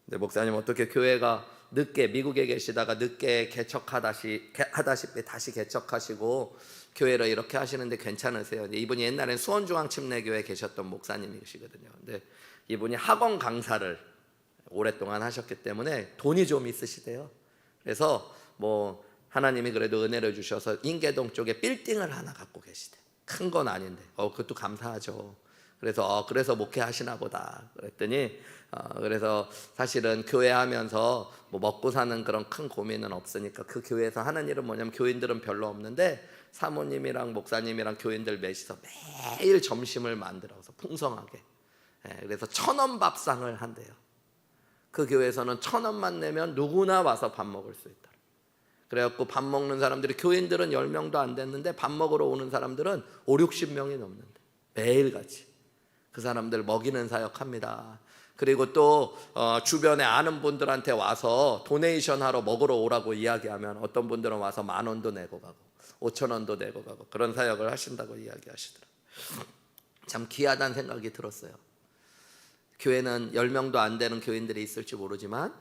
근데 목사님 어떻게 교회가 늦게 미국에 계시다가 늦게 개척하다시피 다시 개척하시고 교회를 이렇게 하시는데 괜찮으세요? 이분이 옛날엔 수원중앙침례교회에 계셨던 목사님이시거든요. 근데 이분이 학원 강사를 오랫동안 하셨기 때문에 돈이 좀 있으시대요. 그래서 뭐 하나님이 그래도 은혜를 주셔서 인계동 쪽에 빌딩을 하나 갖고 계시대. 큰 건 아닌데 그것도 감사하죠. 그래서 목회하시나 보다 그랬더니 그래서 사실은 교회하면서 뭐 먹고 사는 그런 큰 고민은 없으니까 그 교회에서 하는 일은 뭐냐면 교인들은 별로 없는데 사모님이랑 목사님이랑 교인들 넷이서 매일 점심을 만들어서 풍성하게, 그래서 1,000원 밥상을 한대요. 그 교회에서는 1,000원만 내면 누구나 와서 밥 먹을 수 있다. 그래갖고 밥 먹는 사람들이, 교인들은 10명도 안 됐는데 밥 먹으러 오는 사람들은 5, 60명이 넘는데 매일같이 그 사람들 먹이는 사역합니다. 그리고 또 주변에 아는 분들한테 와서 도네이션 하러 먹으러 오라고 이야기하면 어떤 분들은 와서 10,000원도 내고 가고 5,000원도 내고 가고 그런 사역을 하신다고 이야기하시더라고요. 참 귀하다는 생각이 들었어요. 교회는 10명도 안 되는 교인들이 있을지 모르지만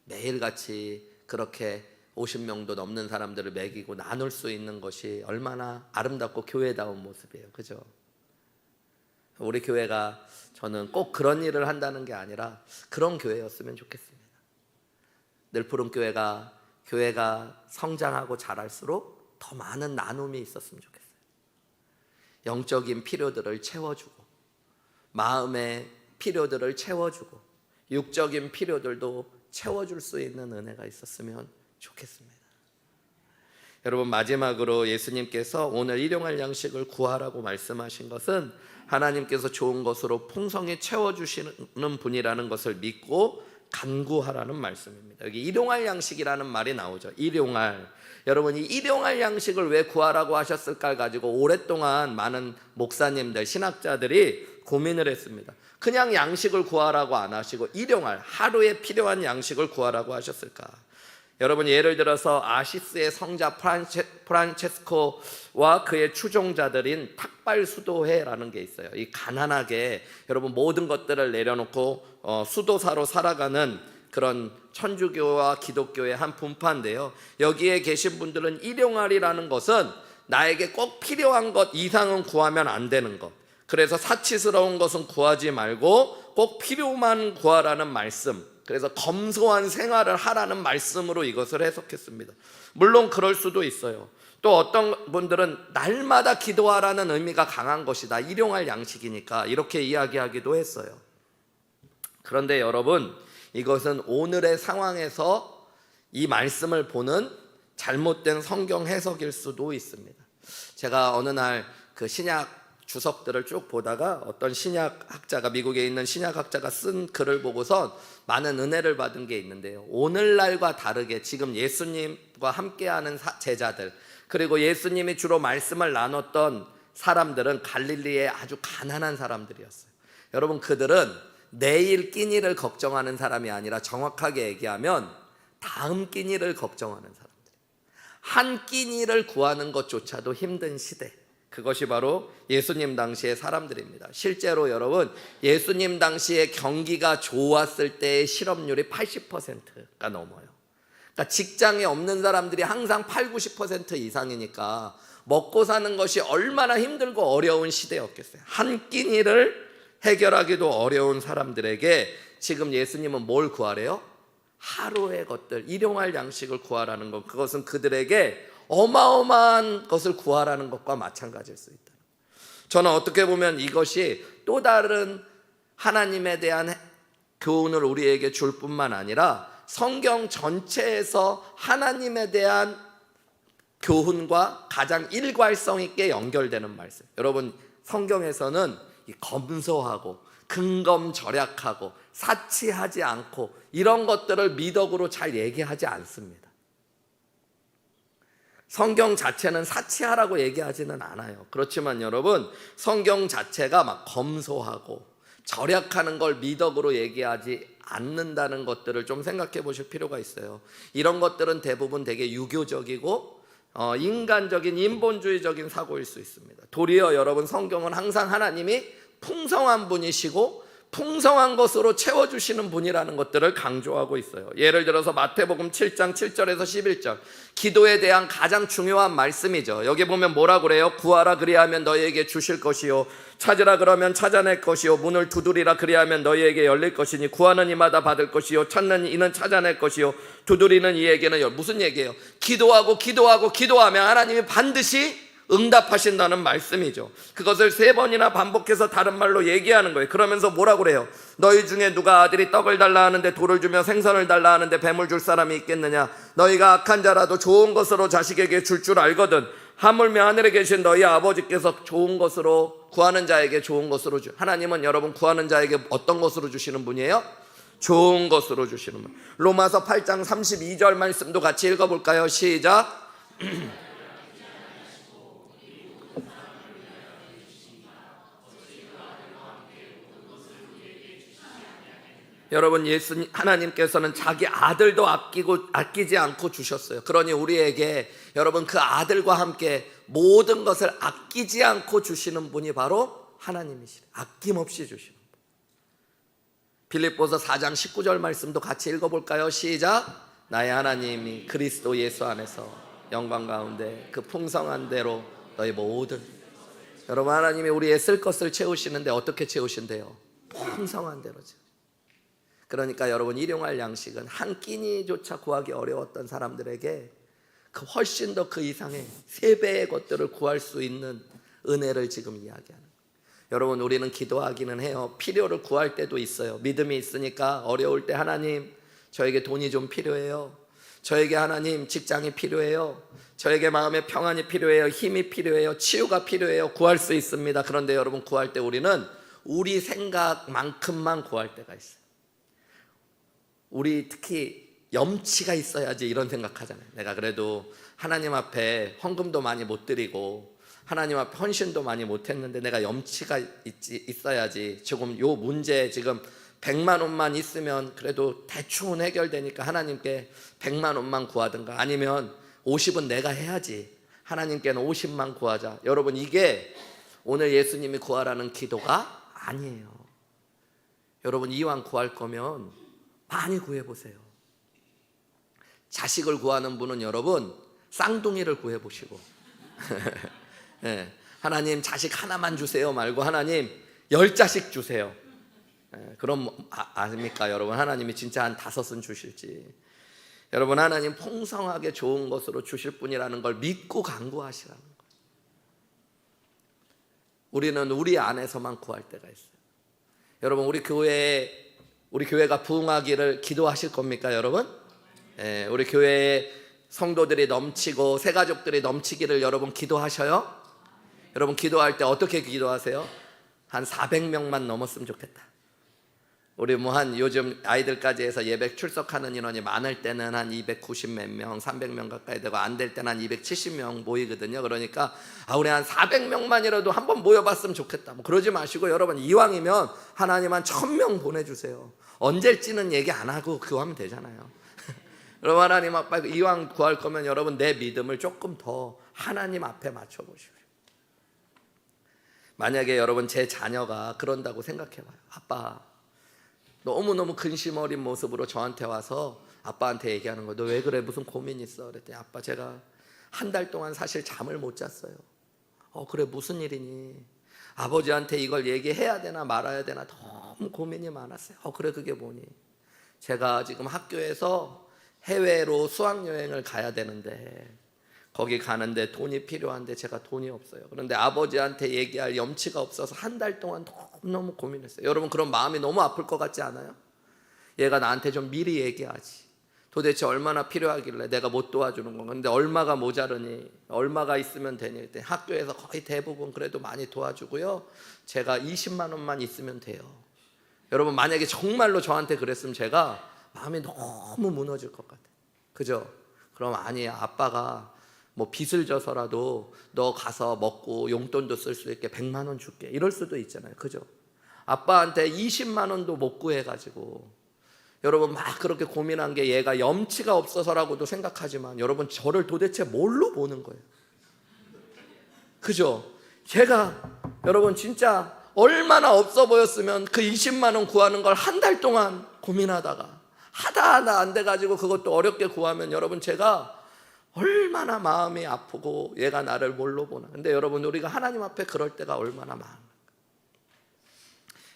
매일같이 그렇게 50명도 넘는 사람들을 먹이고 나눌 수 있는 것이 얼마나 아름답고 교회다운 모습이에요. 그죠? 우리 교회가, 저는 꼭 그런 일을 한다는 게 아니라 그런 교회였으면 좋겠습니다. 늘푸른 교회가 성장하고 자랄수록 더 많은 나눔이 있었으면 좋겠어요. 영적인 필요들을 채워주고 마음의 필요들을 채워주고 육적인 필요들도 채워줄 수 있는 은혜가 있었으면 좋겠습니다. 여러분, 마지막으로 예수님께서 오늘 일용할 양식을 구하라고 말씀하신 것은 하나님께서 좋은 것으로 풍성히 채워주시는 분이라는 것을 믿고 간구하라는 말씀입니다. 여기 일용할 양식이라는 말이 나오죠. 일용할. 여러분, 이 일용할 양식을 왜 구하라고 하셨을까 가지고 오랫동안 많은 목사님들, 신학자들이 고민을 했습니다. 그냥 양식을 구하라고 안 하시고 일용할, 하루에 필요한 양식을 구하라고 하셨을까? 여러분, 예를 들어서 아시스의 성자 프란체스코와 그의 추종자들인 탁발수도회라는 게 있어요. 이 가난하게 여러분 모든 것들을 내려놓고 수도사로 살아가는 그런 천주교와 기독교의 한 분파인데요. 여기에 계신 분들은 일용할이라는 것은 나에게 꼭 필요한 것 이상은 구하면 안 되는 것, 그래서 사치스러운 것은 구하지 말고 꼭 필요만 구하라는 말씀, 그래서 검소한 생활을 하라는 말씀으로 이것을 해석했습니다. 물론 그럴 수도 있어요. 또 어떤 분들은 날마다 기도하라는 의미가 강한 것이다, 일용할 양식이니까, 이렇게 이야기하기도 했어요. 그런데 여러분, 이것은 오늘의 상황에서 이 말씀을 보는 잘못된 성경 해석일 수도 있습니다. 제가 어느 날 그 신약 주석들을 쭉 보다가 어떤 신약학자가, 미국에 있는 신약학자가 쓴 글을 보고서 많은 은혜를 받은 게 있는데요. 오늘날과 다르게 지금 예수님과 함께하는 제자들, 그리고 예수님이 주로 말씀을 나눴던 사람들은 갈릴리의 아주 가난한 사람들이었어요. 여러분, 그들은 내일 끼니를 걱정하는 사람이 아니라 정확하게 얘기하면 다음 끼니를 걱정하는 사람들, 한 끼니를 구하는 것조차도 힘든 시대, 그것이 바로 예수님 당시의 사람들입니다. 실제로 여러분, 예수님 당시에 경기가 좋았을 때의 실업률이 80%가 넘어요. 그러니까 직장에 없는 사람들이 항상 8, 90% 이상이니까 먹고 사는 것이 얼마나 힘들고 어려운 시대였겠어요. 한 끼니를 해결하기도 어려운 사람들에게 지금 예수님은 뭘 구하래요? 하루의 것들, 일용할 양식을 구하라는 것, 그것은 그들에게 어마어마한 것을 구하라는 것과 마찬가지일 수 있다. 저는 어떻게 보면 이것이 또 다른 하나님에 대한 교훈을 우리에게 줄 뿐만 아니라 성경 전체에서 하나님에 대한 교훈과 가장 일괄성 있게 연결되는 말씀. 여러분, 성경에서는 검소하고 근검절약하고 사치하지 않고 이런 것들을 미덕으로 잘 얘기하지 않습니다. 성경 자체는 사치하라고 얘기하지는 않아요. 그렇지만 여러분, 성경 자체가 막 검소하고 절약하는 걸 미덕으로 얘기하지 않는다는 것들을 좀 생각해 보실 필요가 있어요. 이런 것들은 대부분 되게 유교적이고 인간적인 인본주의적인 사고일 수 있습니다. 도리어 여러분, 성경은 항상 하나님이 풍성한 분이시고 풍성한 것으로 채워주시는 분이라는 것들을 강조하고 있어요. 예를 들어서 마태복음 7장 7절에서 11절, 기도에 대한 가장 중요한 말씀이죠. 여기 보면 뭐라 그래요? 구하라 그리하면 너희에게 주실 것이요, 찾으라 그러면 찾아낼 것이요, 문을 두드리라 그리하면 너희에게 열릴 것이니 구하는 이마다 받을 것이요, 찾는 이는 찾아낼 것이요, 두드리는 이에게는 무슨 얘기예요? 기도하면 하나님이 반드시 응답하신다는 말씀이죠. 그것을 3번이나 반복해서 다른 말로 얘기하는 거예요. 그러면서 뭐라고 그래요? 너희 중에 누가 아들이 떡을 달라 하는데 돌을 주며 생선을 달라 하는데 뱀을 줄 사람이 있겠느냐? 너희가 악한 자라도 좋은 것으로 자식에게 줄 알거든. 하물며 하늘에 계신 너희 아버지께서 좋은 것으로, 구하는 자에게 좋은 것으로 하나님은 여러분 구하는 자에게 어떤 것으로 주시는 분이에요? 좋은 것으로 주시는 분. 로마서 8장 32절 말씀도 같이 읽어볼까요? 시작. 여러분, 하나님께서는 자기 아들도 아끼지 않고 주셨어요. 그러니 우리에게 여러분 그 아들과 함께 모든 것을 아끼지 않고 주시는 분이 바로 하나님이시래요. 아낌없이 주시는 분. 빌립보서 4장 19절 말씀도 같이 읽어볼까요? 시작. 나의 하나님이 그리스도 예수 안에서 영광 가운데 그 풍성한 대로 너희 모든, 여러분 하나님이 우리의 쓸 것을 채우시는데 어떻게 채우신대요? 풍성한 대로죠. 그러니까 여러분, 일용할 양식은 한 끼니조차 구하기 어려웠던 사람들에게 그 훨씬 더 그 이상의 3배의 것들을 구할 수 있는 은혜를 지금 이야기하는 거예요. 여러분, 우리는 기도하기는 해요. 필요를 구할 때도 있어요. 믿음이 있으니까 어려울 때 하나님, 저에게 돈이 좀 필요해요. 저에게 하나님 직장이 필요해요. 저에게 마음의 평안이 필요해요. 힘이 필요해요. 치유가 필요해요. 구할 수 있습니다. 그런데 여러분, 구할 때 우리는 우리 생각만큼만 구할 때가 있어요. 우리 특히 염치가 있어야지 이런 생각하잖아요. 내가 그래도 하나님 앞에 헌금도 많이 못 드리고 하나님 앞에 헌신도 많이 못 했는데 내가 염치가 있어야지 조금 요 문제 지금 100만 원만 있으면 그래도 대충은 해결되니까 하나님께 100만 원만 구하든가, 아니면 50은 내가 해야지 하나님께는 50만 구하자. 여러분, 이게 오늘 예수님이 구하라는 기도가 아니에요. 여러분, 이왕 구할 거면 많이 구해보세요. 자식을 구하는 분은 여러분 쌍둥이를 구해보시고 네, 하나님 자식 하나만 주세요 말고 하나님 10자식 주세요. 네, 그럼 아십니까 여러분, 하나님이 진짜 한 5은 주실지. 여러분, 하나님 풍성하게 좋은 것으로 주실 분이라는 걸 믿고 간구하시라는 거예요. 우리는 우리 안에서만 구할 때가 있어요. 여러분, 우리 교회가 부흥하기를 기도하실 겁니까 여러분? 예, 우리 교회에 성도들이 넘치고 새가족들이 넘치기를 여러분 기도하셔요? 여러분, 기도할 때 어떻게 기도하세요? 한 400명만 넘었으면 좋겠다. 우리 한 요즘 아이들까지 해서 예배 출석하는 인원이 많을 때는 한 290 몇 명, 300명 가까이 되고 안 될 때는 한 270명 모이거든요. 그러니까 우리 한 400명만이라도 한번 모여봤으면 좋겠다. 뭐 그러지 마시고 여러분, 이왕이면 하나님 한 1000명 보내주세요. 언제일지는 얘기 안 하고 그거 하면 되잖아요. 여러분, 하나님 아빠 이왕 구할 거면 여러분 내 믿음을 조금 더 하나님 앞에 맞춰보십시오. 만약에 여러분 제 자녀가 그런다고 생각해봐요. 아빠, 너무너무 근심 어린 모습으로 저한테 와서 아빠한테 얘기하는 거예요. 너 왜 그래? 무슨 고민 있어? 그랬더니 아빠, 제가 한 달 동안 사실 잠을 못 잤어요. 그래, 무슨 일이니? 아버지한테 이걸 얘기해야 되나 말아야 되나 너무 고민이 많았어요. 그래, 그게 뭐니? 제가 지금 학교에서 해외로 수학여행을 가야 되는데 거기 가는데 돈이 필요한데 제가 돈이 없어요. 그런데 아버지한테 얘기할 염치가 없어서 한 달 동안 너무 고민했어요. 여러분, 그런 마음이 너무 아플 것 같지 않아요? 얘가 나한테 좀 미리 얘기하지. 도대체 얼마나 필요하길래 내가 못 도와주는 건가? 근데 얼마가 모자르니? 얼마가 있으면 되니? 그때 학교에서 거의 대부분 그래도 많이 도와주고요. 제가 20만 원만 있으면 돼요. 여러분, 만약에 정말로 저한테 그랬으면 제가 마음이 너무 무너질 것 같아요. 그죠? 그럼 아니야, 아빠가 뭐 빚을 져서라도 너 가서 먹고 용돈도 쓸 수 있게 100만 원 줄게, 이럴 수도 있잖아요. 그죠? 아빠한테 20만 원도 못 구해가지고 여러분 막 그렇게 고민한 게 얘가 염치가 없어서라고도 생각하지만 여러분, 저를 도대체 뭘로 보는 거예요? 그죠? 제가 여러분 진짜 얼마나 없어 보였으면 그 20만 원 구하는 걸 한 달 동안 고민하다가 하다 안 돼가지고 그것도 어렵게 구하면 여러분 제가 얼마나 마음이 아프고 얘가 나를 뭘로 보나. 근데 여러분 우리가 하나님 앞에 그럴 때가 얼마나 많은가.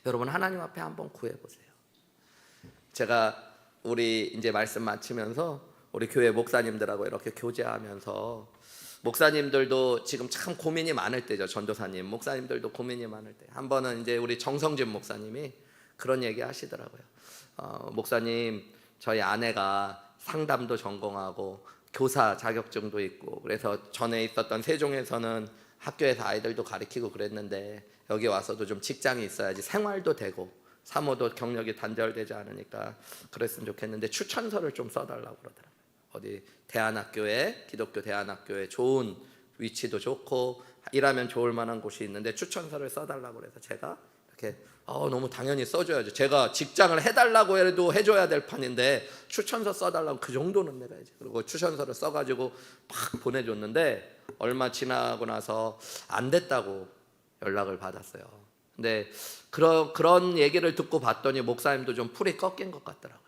여러분 하나님 앞에 한번 구해보세요. 제가 우리 이제 말씀 마치면서 우리 교회 목사님들하고 이렇게 교제하면서 목사님들도 지금 참 고민이 많을 때죠. 전도사님, 목사님들도 고민이 많을 때. 한 번은 이제 우리 정성진 목사님이 그런 얘기 하시더라고요. 목사님, 저희 아내가 상담도 전공하고 교사 자격증도 있고 그래서 전에 있었던 세종에서는 학교에서 아이들도 가르치고 그랬는데 여기 와서도 좀 직장이 있어야지 생활도 되고 사모도 경력이 단절되지 않으니까 그랬으면 좋겠는데 추천서를 좀 써달라고 그러더라고요. 어디 대안학교에, 기독교 대안학교에 좋은 위치도 좋고 일하면 좋을 만한 곳이 있는데 추천서를 써달라고 그래서 제가 이렇게 너무 당연히 써줘야죠. 제가 직장을 해달라고 해도 해줘야 될 판인데 추천서 써달라고 그 정도는 내가 이제 그리고 추천서를 써가지고 막 보내줬는데 얼마 지나고 나서 안 됐다고 연락을 받았어요. 근데 그런 얘기를 듣고 봤더니 목사님도 좀 풀이 꺾인 것 같더라고요.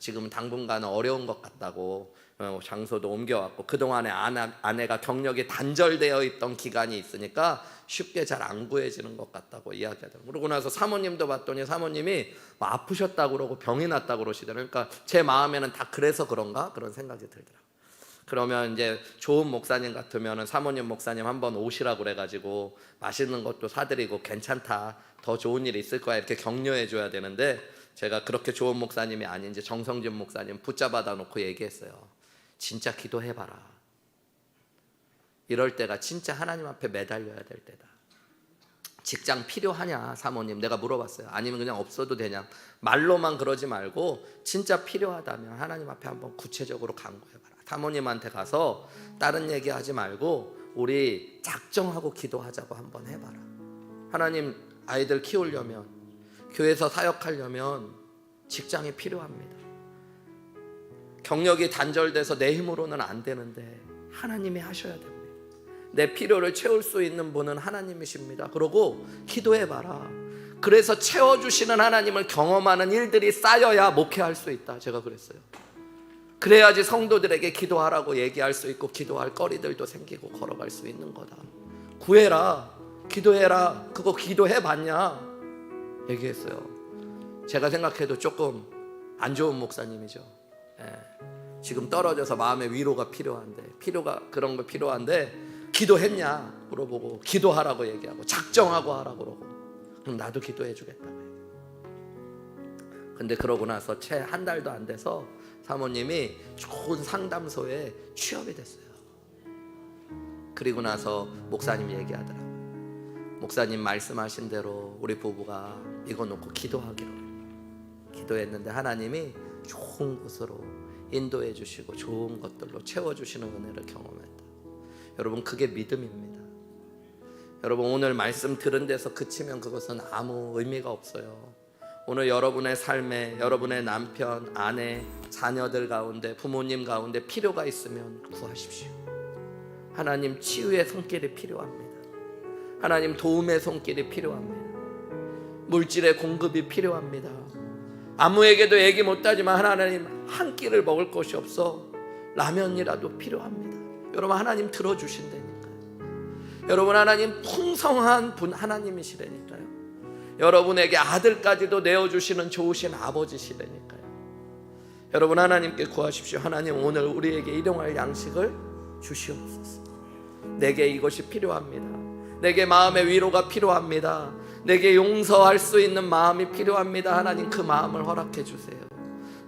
지금 당분간은 어려운 것 같다고 장소도 옮겨왔고 그동안에 아내가 경력이 단절되어 있던 기간이 있으니까 쉽게 잘 안 구해지는 것 같다고 이야기하더라고요. 그러고 나서 사모님도 봤더니 사모님이 아프셨다고 그러고 병이 났다고 그러시더라고요. 그러니까 제 마음에는 다 그래서 그런가 그런 생각이 들더라고요. 그러면 이제 좋은 목사님 같으면 사모님 목사님 한번 오시라고 그래가지고 맛있는 것도 사드리고 괜찮다 더 좋은 일이 있을 거야 이렇게 격려해 줘야 되는데 제가 그렇게 좋은 목사님이 아닌 이제 정성진 목사님 붙잡아다 놓고 얘기했어요. 진짜 기도해봐라. 이럴 때가 진짜 하나님 앞에 매달려야 될 때다. 직장 필요하냐 사모님 내가 물어봤어요. 아니면 그냥 없어도 되냐. 말로만 그러지 말고 진짜 필요하다면 하나님 앞에 한번 구체적으로 간구해봐라. 사모님한테 가서 다른 얘기하지 말고 우리 작정하고 기도하자고 한번 해봐라. 하나님 아이들 키우려면 교회에서 사역하려면 직장이 필요합니다. 경력이 단절돼서 내 힘으로는 안 되는데 하나님이 하셔야 됩니다. 내 필요를 채울 수 있는 분은 하나님이십니다. 그러고 기도해봐라. 그래서 채워주시는 하나님을 경험하는 일들이 쌓여야 목회할 수 있다. 제가 그랬어요. 그래야지 성도들에게 기도하라고 얘기할 수 있고 기도할 거리들도 생기고 걸어갈 수 있는 거다. 구해라. 기도해라. 그거 기도해봤냐? 얘기했어요. 제가 생각해도 조금 안 좋은 목사님이죠. 지금 떨어져서 마음의 위로가 필요한데 그런 거 필요한데 기도했냐 물어보고 기도하라고 얘기하고 작정하고 하라고 그러고 그럼 나도 기도해 주겠다고. 근데 그러고 나서 채 한 달도 안 돼서 사모님이 좋은 상담소에 취업이 됐어요. 그리고 나서 목사님 얘기하더라고요. 목사님 말씀하신 대로 우리 부부가 이거 놓고 기도했는데 하나님이 좋은 곳으로 인도해 주시고 좋은 것들로 채워주시는 은혜를 경험했다. 여러분 그게 믿음입니다. 여러분 오늘 말씀 들은 데서 그치면 그것은 아무 의미가 없어요. 오늘 여러분의 삶에 여러분의 남편, 아내, 자녀들 가운데 부모님 가운데 필요가 있으면 구하십시오. 하나님 치유의 손길이 필요합니다. 하나님 도움의 손길이 필요합니다. 물질의 공급이 필요합니다. 아무에게도 얘기 못하지만 하나님 한 끼를 먹을 것이 없어 라면이라도 필요합니다. 여러분 하나님 들어주신다니까요. 여러분 하나님 풍성한 분 하나님이시라니까요. 여러분에게 아들까지도 내어주시는 좋으신 아버지시라니까요. 여러분 하나님께 구하십시오. 하나님 오늘 우리에게 일용할 양식을 주시옵소서. 내게 이것이 필요합니다. 내게 마음의 위로가 필요합니다. 내게 용서할 수 있는 마음이 필요합니다. 하나님 그 마음을 허락해 주세요.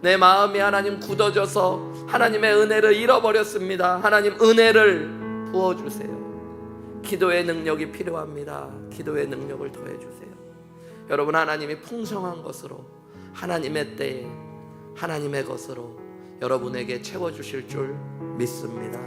내 마음이 하나님 굳어져서 하나님의 은혜를 잃어버렸습니다. 하나님 은혜를 부어주세요. 기도의 능력이 필요합니다. 기도의 능력을 더해주세요. 여러분 하나님이 풍성한 것으로 하나님의 때에 하나님의 것으로 여러분에게 채워주실 줄 믿습니다.